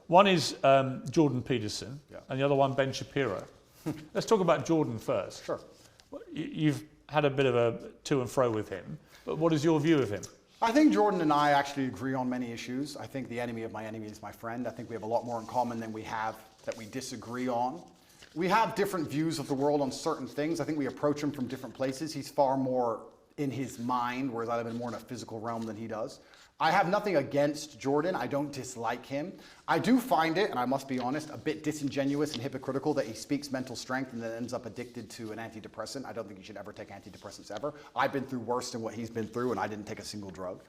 One is Jordan Peterson, and the other one Ben Shapiro. Let's talk about Jordan first. Sure. You've had a bit of a to and fro with him, but what is your view of him? I think Jordan and I actually agree on many issues. I think the enemy of my enemy is my friend. I think we have a lot more in common than we have that we disagree on. We have different views of the world on certain things. I think we approach him from different places. He's far more in his mind, whereas I live in more in a physical realm than he does. I have nothing against Jordan. I don't dislike him. I do find it, and I must be honest, a bit disingenuous and hypocritical that he speaks mental strength and then ends up addicted to an antidepressant. I don't think he should ever take antidepressants ever. I've been through worse than what he's been through, and I didn't take a single drug.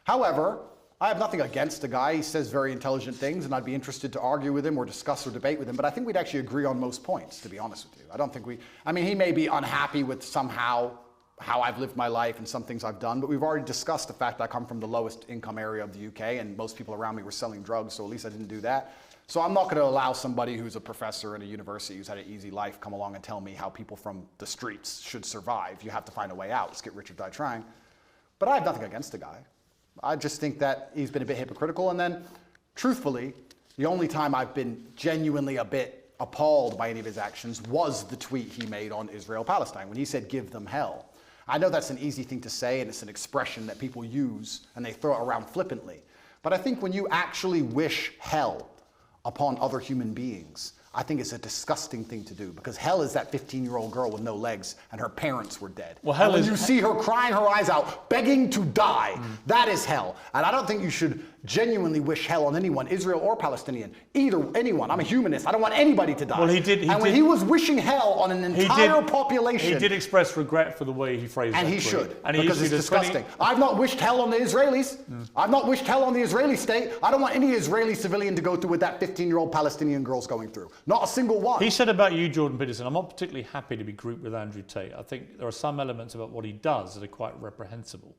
However, I have nothing against the guy. He says very intelligent things, and I'd be interested to argue with him or discuss or debate with him, but I think we'd actually agree on most points, to be honest with you. I don't think he may be unhappy with somehow how I've lived my life and some things I've done, but we've already discussed the fact that I come from the lowest income area of the UK and most people around me were selling drugs, so at least I didn't do that. So I'm not going to allow somebody who's a professor in a university who's had an easy life come along and tell me how people from the streets should survive. You have to find a way out. Let's get rich or die trying. But I have nothing against the guy. I just think that he's been a bit hypocritical, and then, truthfully, the only time I've been genuinely a bit appalled by any of his actions was the tweet he made on Israel-Palestine when he said, "Give them hell." I know that's an easy thing to say, and it's an expression that people use and they throw it around flippantly. But I think when you actually wish hell upon other human beings, I think it's a disgusting thing to do, because hell is that 15-year-old girl with no legs and her parents were dead. Well, hell and when you see her crying her eyes out, begging to die, that is hell. And I don't think you should genuinely wish hell on anyone, Israel or Palestinian, anyone. I'm a humanist. I don't want anybody to die. Well, when he was wishing hell on an entire population, he did express regret for the way he phrased it. And he should, because it's disgusting. I've not wished hell on the Israelis. I've not wished hell on the Israeli state. I don't want any Israeli civilian to go through what that 15-year-old Palestinian girl's going through. Not a single one. He said about you, Jordan Peterson, I'm not particularly happy to be grouped with Andrew Tate. I think there are some elements about what he does that are quite reprehensible.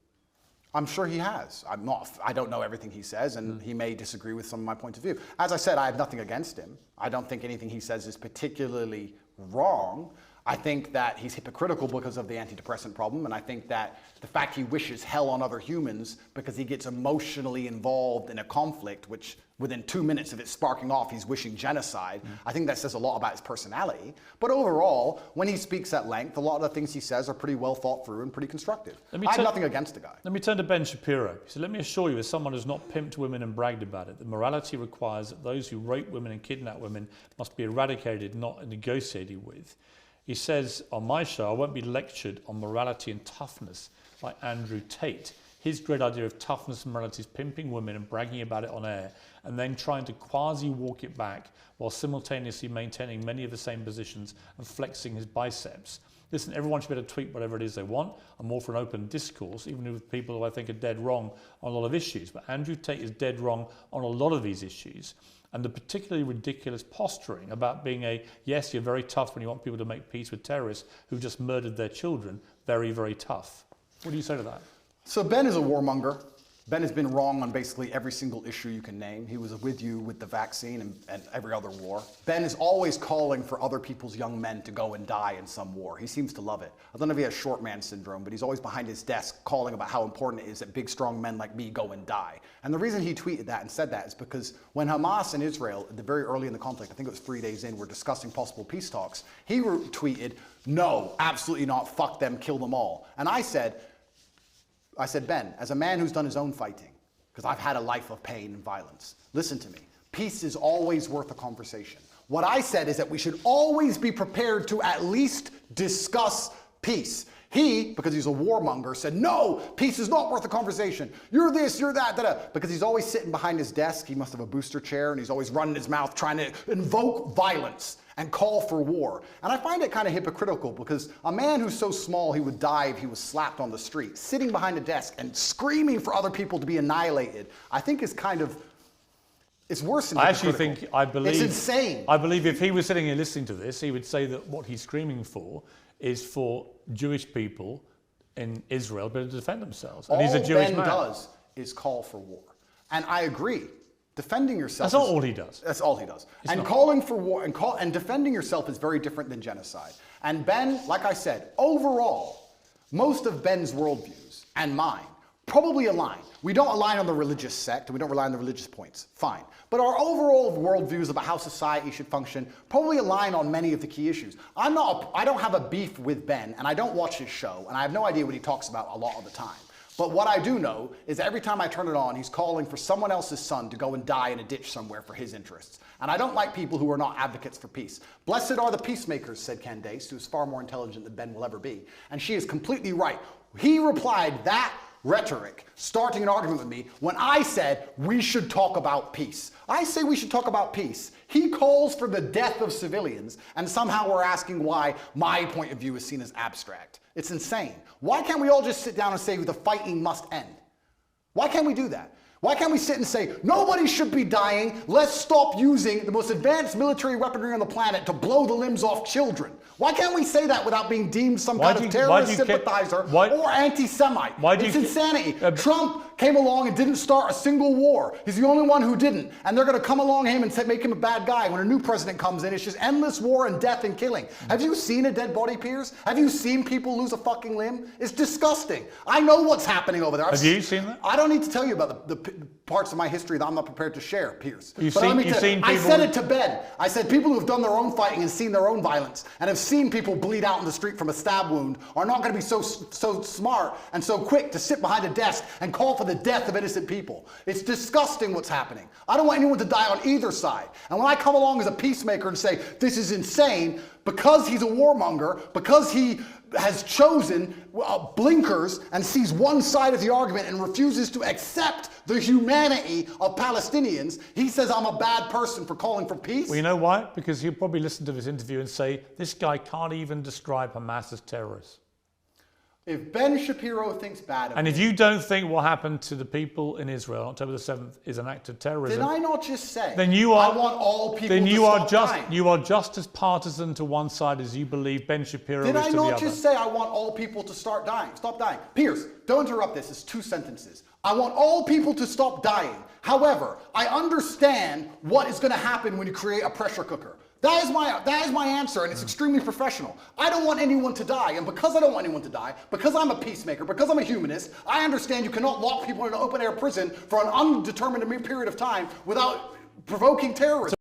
I'm sure he has. I don't know everything he says, and he may disagree with some of my point of view. As I said, I have nothing against him. I don't think anything he says is particularly wrong. I think that he's hypocritical because of the antidepressant problem, and I think that the fact he wishes hell on other humans because he gets emotionally involved in a conflict, which within 2 minutes of it sparking off, he's wishing genocide. I think that says a lot about his personality. But overall, when he speaks at length, a lot of the things he says are pretty well thought through and pretty constructive. I have nothing against the guy. Let me turn to Ben Shapiro. He said, "Let me assure you, as someone who's not pimped women and bragged about it, that morality requires that those who rape women and kidnap women must be eradicated, not negotiated with." He says on my show, I won't be lectured on morality and toughness by Andrew Tate. His great idea of toughness and morality is pimping women and bragging about it on air, and then trying to quasi-walk it back while simultaneously maintaining many of the same positions and flexing his biceps. Listen, everyone should be able to tweet whatever it is they want. I'm all for an open discourse, even with people who I think are dead wrong on a lot of issues. But Andrew Tate is dead wrong on a lot of these issues. And the particularly ridiculous posturing about being yes, you're very tough when you want people to make peace with terrorists who've just murdered their children, very, very tough. What do you say to that? So Ben is a warmonger. Ben has been wrong on basically every single issue you can name. He was with you with the vaccine and every other war. Ben is always calling for other people's young men to go and die in some war. He seems to love it. I don't know if he has short man syndrome, but he's always behind his desk calling about how important it is that big, strong men like me go and die. And the reason he tweeted that and said that is because when Hamas and Israel, at the very early in the conflict, I think it was 3 days in, were discussing possible peace talks, he tweeted, "No, absolutely not, fuck them, kill them all." And I said, Ben, as a man who's done his own fighting, because I've had a life of pain and violence, listen to me. Peace is always worth a conversation. What I said is that we should always be prepared to at least discuss peace. He, because he's a warmonger, said, "No, peace is not worth a conversation. You're this, you're that, da-da." Because he's always sitting behind his desk. He must have a booster chair, and he's always running his mouth trying to invoke violence and call for war. And I find it kind of hypocritical, because a man who's so small he would die if he was slapped on the street, sitting behind a desk and screaming for other people to be annihilated, I think is kind of, it's worse than hypocritical. It's insane. I believe if he was sitting here listening to this, he would say that what he's screaming for is for Jewish people in Israel to be able to defend themselves. And he's a Jewish man. All Ben does is call for war. And I agree. Defending yourself. That's not all he does. That's all he does. And calling for war and defending yourself is very different than genocide. And Ben, like I said, overall, most of Ben's worldviews and mine probably align. We don't align on the religious sect, and we don't rely on the religious points. Fine. But our overall worldviews about how society should function probably align on many of the key issues. I don't have a beef with Ben, and I don't watch his show, and I have no idea what he talks about a lot of the time. But what I do know is every time I turn it on, he's calling for someone else's son to go and die in a ditch somewhere for his interests. And I don't like people who are not advocates for peace. Blessed are the peacemakers, said Candace, who is far more intelligent than Ben will ever be. And she is completely right. He replied that rhetoric, starting an argument with me, when I said we should talk about peace. I say we should talk about peace. He calls for the death of civilians, and somehow we're asking why my point of view is seen as abstract. It's insane. Why can't we all just sit down and say the fighting must end? Why can't we do that? Why can't we sit and say, nobody should be dying, let's stop using the most advanced military weaponry on the planet to blow the limbs off children? Why can't we say that without being deemed some kind of terrorist sympathizer or anti-Semite? It's insanity. Trump came along and didn't start a single war. He's the only one who didn't. And they're going to come along him and make him a bad guy. When a new president comes in, it's just endless war and death and killing. Have you seen a dead body, Piers? Have you seen people lose a fucking limb? It's disgusting. I know what's happening over there. Have you seen that? I don't need to tell you about the parts of my history that I'm not prepared to share, Piers. I said it to Ben. I said people who have done their own fighting and seen their own violence and have seen people bleed out in the street from a stab wound are not going to be so smart and so quick to sit behind a desk and call for the death of innocent people. It's disgusting what's happening. I don't want anyone to die on either side. And when I come along as a peacemaker and say this is insane, because he's a warmonger, because he has chosen blinkers and sees one side of the argument and refuses to accept the humanity of Palestinians, he says I'm a bad person for calling for peace. Well, you know why? Because he'll probably listen to this interview and say, this guy can't even describe Hamas as terrorists. If Ben Shapiro thinks bad of And if you don't think what happened to the people in Israel on October the 7th is an act of terrorism, did I not just say then you are, I want all people then to you stop are just dying? You are just as partisan to one side as you believe Ben Shapiro is to the other. Did I not just say I want all people to stop dying? Piers, don't interrupt this. It's 2 sentences. I want all people to stop dying. However, I understand what is going to happen when you create a pressure cooker. That is my answer, and it's extremely professional. I don't want anyone to die, and because I don't want anyone to die, because I'm a peacemaker, because I'm a humanist, I understand you cannot lock people in an open-air prison for an undetermined period of time without provoking terrorism.